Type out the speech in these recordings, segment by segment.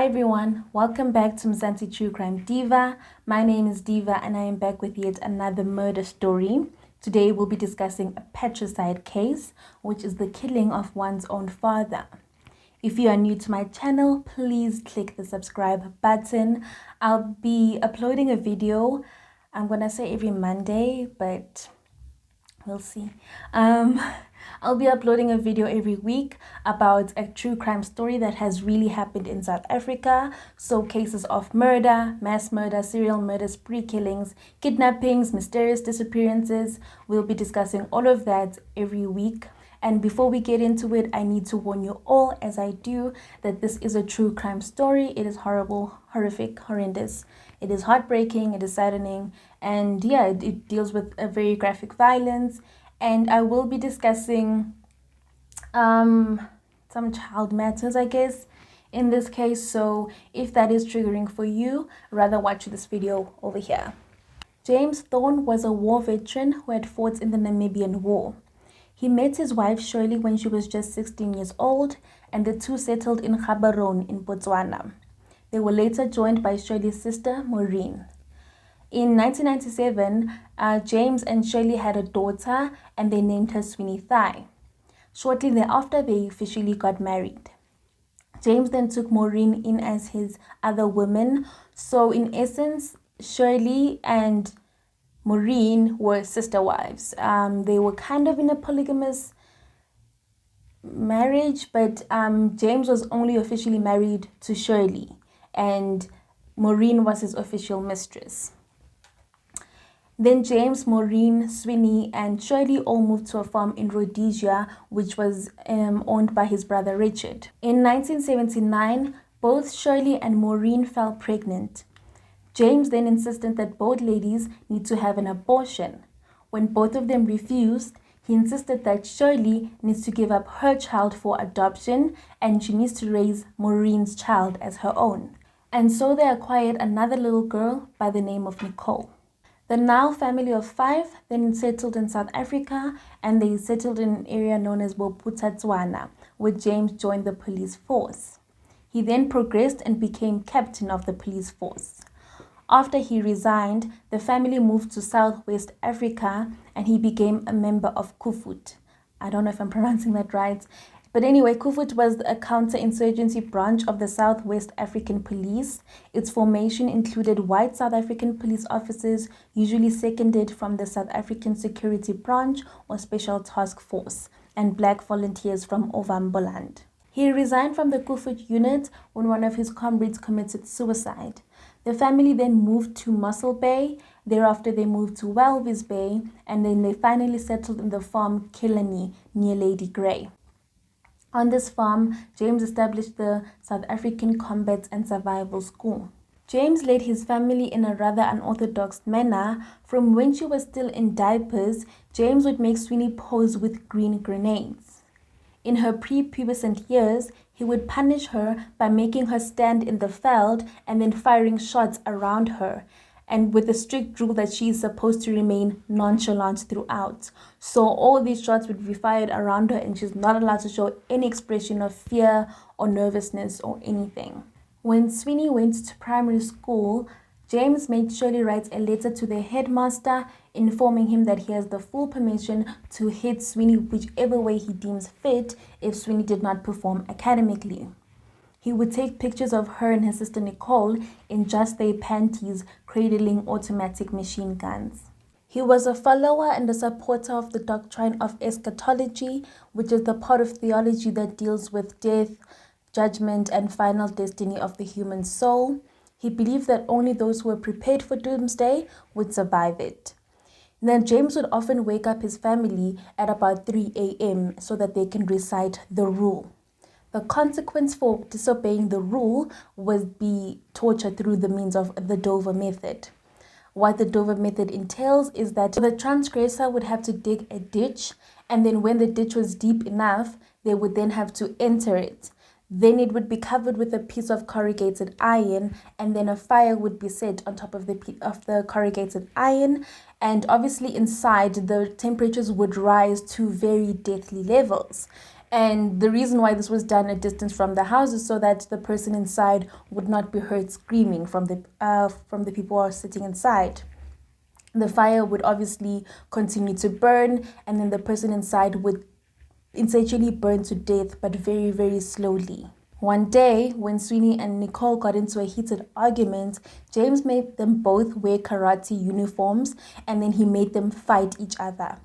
Hi everyone, welcome back to Mzansi True Crime Diva. My name is Diva and I am back with yet another murder story. Today we'll be discussing a patricide case, which is the killing of one's own father. If you are new to my channel, please click the subscribe button. I'll be uploading a video, I'm gonna say every Monday, but we'll see. I'll be uploading a video every week about a true crime story that has really happened in South Africa. So cases of murder, mass murder, serial murder, spree killings, kidnappings, mysterious disappearances. We'll be discussing all of that every week. And before we get into it, I need to warn you all, as I do, that this is a true crime story. It is horrible, horrific, horrendous. It is heartbreaking, it is saddening, and yeah, it deals with a very graphic violence. And I will be discussing some child matters, I guess, in this case. So if that is triggering for you, rather watch this video over here. James Thorne was a war veteran who had fought in the Namibian War. He met his wife Shirley when she was just 16 years old, and the two settled in Gaborone in Botswana. They were later joined by Shirley's sister, Maureen. In 1997, James and Shirley had a daughter, and they named her Sweeny Pai. Shortly thereafter, they officially got married. James then took Maureen in as his other woman. So in essence, Shirley and Maureen were sister wives. They were kind of in a polygamous marriage, but James was only officially married to Shirley, and Maureen was his official mistress. Then James, Maureen, Sweeny, and Shirley all moved to a farm in Rhodesia, which was owned by his brother Richard. In 1979, both Shirley and Maureen fell pregnant. James then insisted that both ladies need to have an abortion. When both of them refused, he insisted that Shirley needs to give up her child for adoption and she needs to raise Maureen's child as her own. And so they acquired another little girl by the name of Nicole. The now family of 5 then settled in South Africa, and they settled in an area known as Bophuthatswana, where James joined the police force. He then progressed and became captain of the police force. After he resigned, the family moved to Southwest Africa and he became a member of Kufut. I don't know if I'm pronouncing that right. But anyway, Kufut was a counterinsurgency branch of the Southwest African Police. Its formation included white South African police officers, usually seconded from the South African Security Branch or Special Task Force, and black volunteers from Ovamboland. He resigned from the Kufut unit when one of his comrades committed suicide. The family then moved to Mossel Bay. Thereafter, they moved to Walvis Bay, and then they finally settled in the farm Killarney near Lady Grey. On this farm, James established the South African Combat and Survival School. James led his family in a rather unorthodox manner. From when she was still in diapers, James would make Sweeny pose with green grenades. In her prepubescent years, he would punish her by making her stand in the veld and then firing shots around her, and with a strict rule that she is supposed to remain nonchalant throughout. So all these shots would be fired around her and she's not allowed to show any expression of fear or nervousness or anything. When Sweeny went to primary school, James made Shirley write a letter to the headmaster informing him that he has the full permission to hit Sweeny whichever way he deems fit if Sweeny did not perform academically. He would take pictures of her and his sister Nicole in just their panties, cradling automatic machine guns. He was a follower and a supporter of the doctrine of eschatology, which is the part of theology that deals with death, judgment, and final destiny of the human soul. He believed that only those who were prepared for doomsday would survive it. Then James would often wake up his family at about 3 a.m. so that they can recite the rule. The consequence for disobeying the rule would be torture through the means of the Dover method. What the Dover method entails is that the transgressor would have to dig a ditch, and then when the ditch was deep enough, they would then have to enter it. Then it would be covered with a piece of corrugated iron, and then a fire would be set on top of the corrugated iron, and obviously inside the temperatures would rise to very deathly levels. And the reason why this was done a distance from the house is so that the person inside would not be heard screaming from the people who are sitting inside. The fire would obviously continue to burn, and then the person inside would essentially burn to death, but very, very slowly. One day, when Sweeny and Nicole got into a heated argument, James made them both wear karate uniforms, and then he made them fight each other.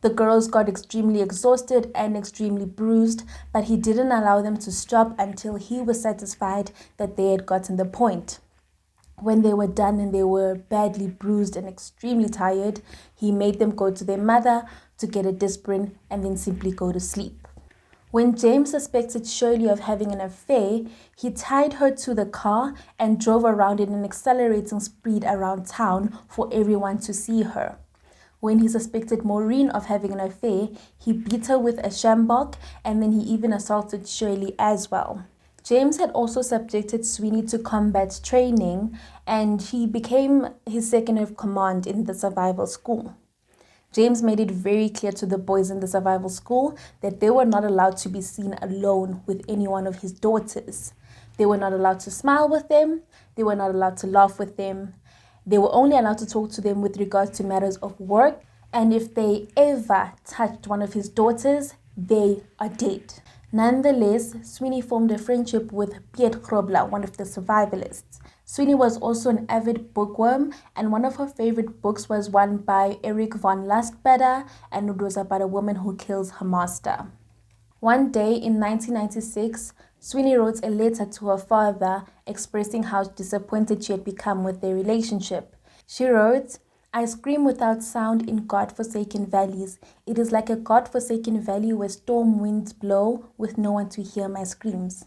The girls got extremely exhausted and extremely bruised, but he didn't allow them to stop until he was satisfied that they had gotten the point. When they were done and they were badly bruised and extremely tired, he made them go to their mother to get a disprin and then simply go to sleep. When James suspected Shirley of having an affair, he tied her to the car and drove around in an accelerating speed around town for everyone to see her. When he suspected Maureen of having an affair, he beat her with a sjambok, and then he even assaulted Shirley as well. James had also subjected Sweeny to combat training, and he became his second in command in the survival school. James made it very clear to the boys in the survival school that they were not allowed to be seen alone with any one of his daughters. They were not allowed to smile with them. They were not allowed to laugh with them. They were only allowed to talk to them with regards to matters of work. And if they ever touched one of his daughters, they are dead. Nonetheless, Sweeny formed a friendship with Piet Grobler, one of the survivalists. Sweeny was also an avid bookworm, and one of her favorite books was one by Eric von Lustbader, and it was about a woman who kills her master. One day in 1996, Sweeny wrote a letter to her father expressing how disappointed she had become with their relationship. She wrote, "I scream without sound in God-forsaken valleys. It is like a God-forsaken valley where storm winds blow with no one to hear my screams."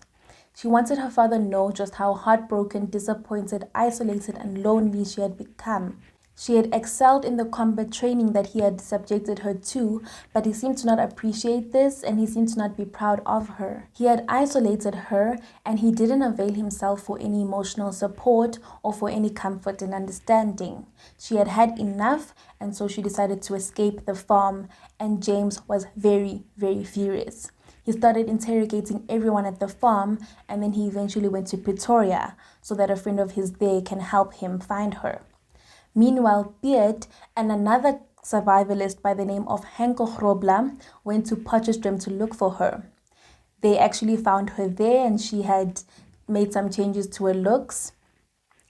She wanted her father to know just how heartbroken, disappointed, isolated, and lonely she had become. She had excelled in the combat training that he had subjected her to, but he seemed to not appreciate this, and he seemed to not be proud of her. He had isolated her, and he didn't avail himself for any emotional support or for any comfort and understanding. She had had enough, and so she decided to escape the farm, and James was very, very furious. He started interrogating everyone at the farm, and then he eventually went to Pretoria so that a friend of his there can help him find her. Meanwhile, Piet and another survivalist by the name of Henko Grobler went to Potchefstroom to look for her. They actually found her there, and she had made some changes to her looks.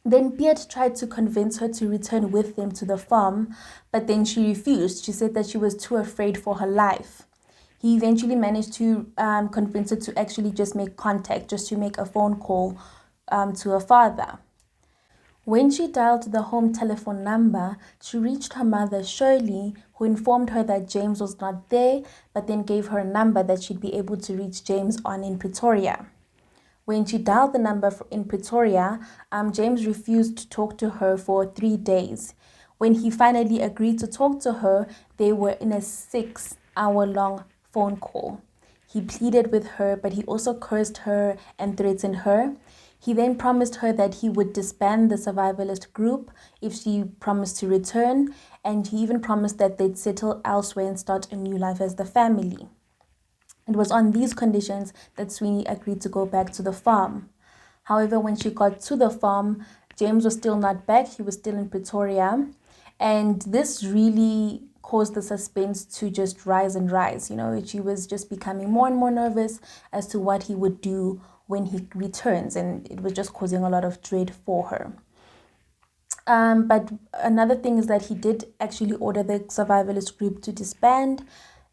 Then Piet tried to convince her to return with them to the farm, but then she refused. She said that she was too afraid for her life. He eventually managed to convince her to actually just make contact, just to make a phone call to her father. When she dialed the home telephone number, she reached her mother, Shirley, who informed her that James was not there, but then gave her a number that she'd be able to reach James on in Pretoria. When she dialed the number in Pretoria, James refused to talk to her for 3 days. When he finally agreed to talk to her, they were in a 6-hour-long phone call. He pleaded with her, but he also cursed her and threatened her. He then promised her that he would disband the survivalist group if she promised to return, and he even promised that they'd settle elsewhere and start a new life as the family. It was on these conditions that Sweeny agreed to go back to the farm. However, when she got to the farm, James was still not back. He was still in Pretoria, and this really caused the suspense to just rise and rise. She was just becoming more and more nervous as to what he would do when he returns, and it was just causing a lot of dread for her. But another thing is that he did actually order the survivalist group to disband,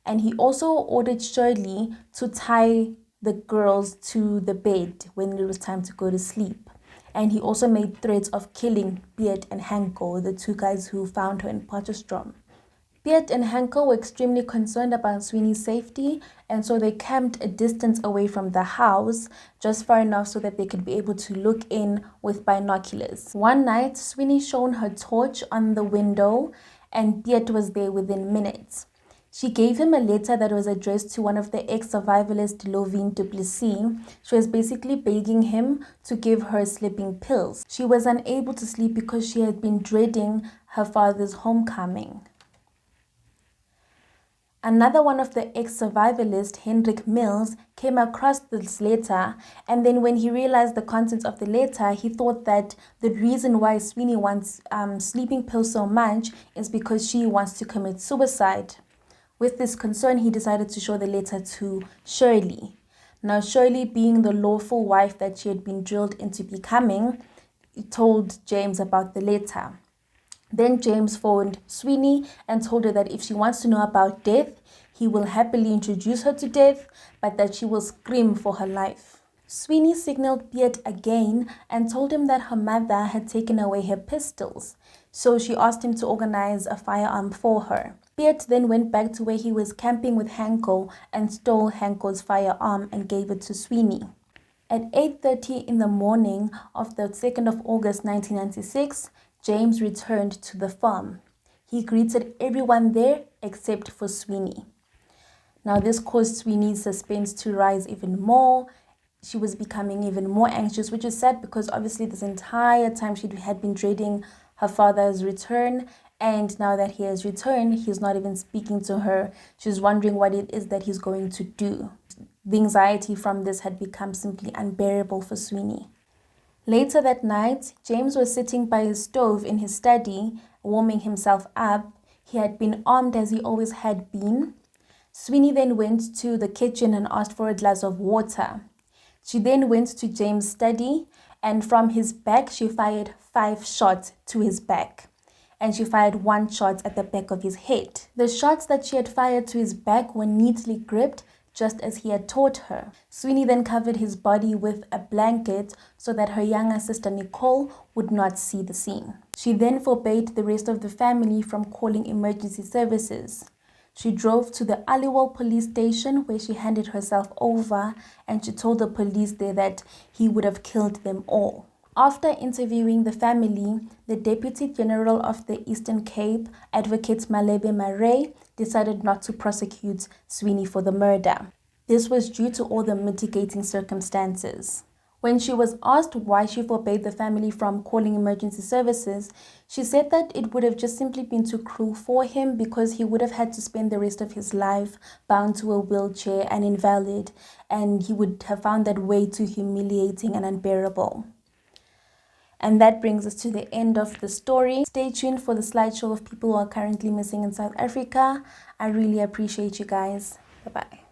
and he also ordered Shirley to tie the girls to the bed when it was time to go to sleep. And he also made threats of killing Piet and Hanko, the two guys who found her in Potchefstroom. Piet and Hanko were extremely concerned about Sweeny's safety, and so they camped a distance away from the house, just far enough so that they could be able to look in with binoculars. One night, Sweeny shone her torch on the window, and Piet was there within minutes. She gave him a letter that was addressed to one of the ex-survivalists, Lovine du Plessis. She was basically begging him to give her sleeping pills. She was unable to sleep because she had been dreading her father's homecoming. Another one of the ex-survivalists, Hendrik Mills, came across this letter, and then when he realized the contents of the letter, he thought that the reason why Sweeny wants sleeping pills so much is because she wants to commit suicide. With this concern, he decided to show the letter to Shirley. Now, Shirley, being the lawful wife that she had been drilled into becoming, told James about the letter. Then James phoned Sweeny and told her that if she wants to know about death, he will happily introduce her to death, but that she will scream for her life. Sweeny signaled Beard again and told him that her mother had taken away her pistols, so she asked him to organize a firearm for her. Beard then went back to where he was camping with Hanko and stole Hanko's firearm and gave it to Sweeny. At 8:30 in the morning of the 2nd of August 1996, James returned to the farm. He greeted everyone there except for Sweeny. Now, this caused Sweeny's suspense to rise even more. She was becoming even more anxious, which is sad because obviously this entire time she had been dreading her father's return. And now that he has returned, he's not even speaking to her. She's wondering what it is that he's going to do. The anxiety from this had become simply unbearable for Sweeny. Later that night, James was sitting by his stove in his study, warming himself up. He had been armed as he always had been. Sweeny then went to the kitchen and asked for a glass of water. She then went to James' study, and from his back, she fired 5 shots to his back. And she fired 1 shot at the back of his head. The shots that she had fired to his back were neatly gripped, just as he had taught her. Sweeny then covered his body with a blanket so that her younger sister Nicole would not see the scene. She then forbade the rest of the family from calling emergency services. She drove to the Aliwal police station where she handed herself over, and she told the police there that he would have killed them all. After interviewing the family, the Deputy General of the Eastern Cape, Advocate Malebe Marais, decided not to prosecute Sweeny for the murder. This was due to all the mitigating circumstances. When she was asked why she forbade the family from calling emergency services, she said that it would have just simply been too cruel for him because he would have had to spend the rest of his life bound to a wheelchair and invalid, and he would have found that way too humiliating and unbearable. And that brings us to the end of the story. Stay tuned for the slideshow of people who are currently missing in South Africa. I really appreciate you guys. Bye-bye.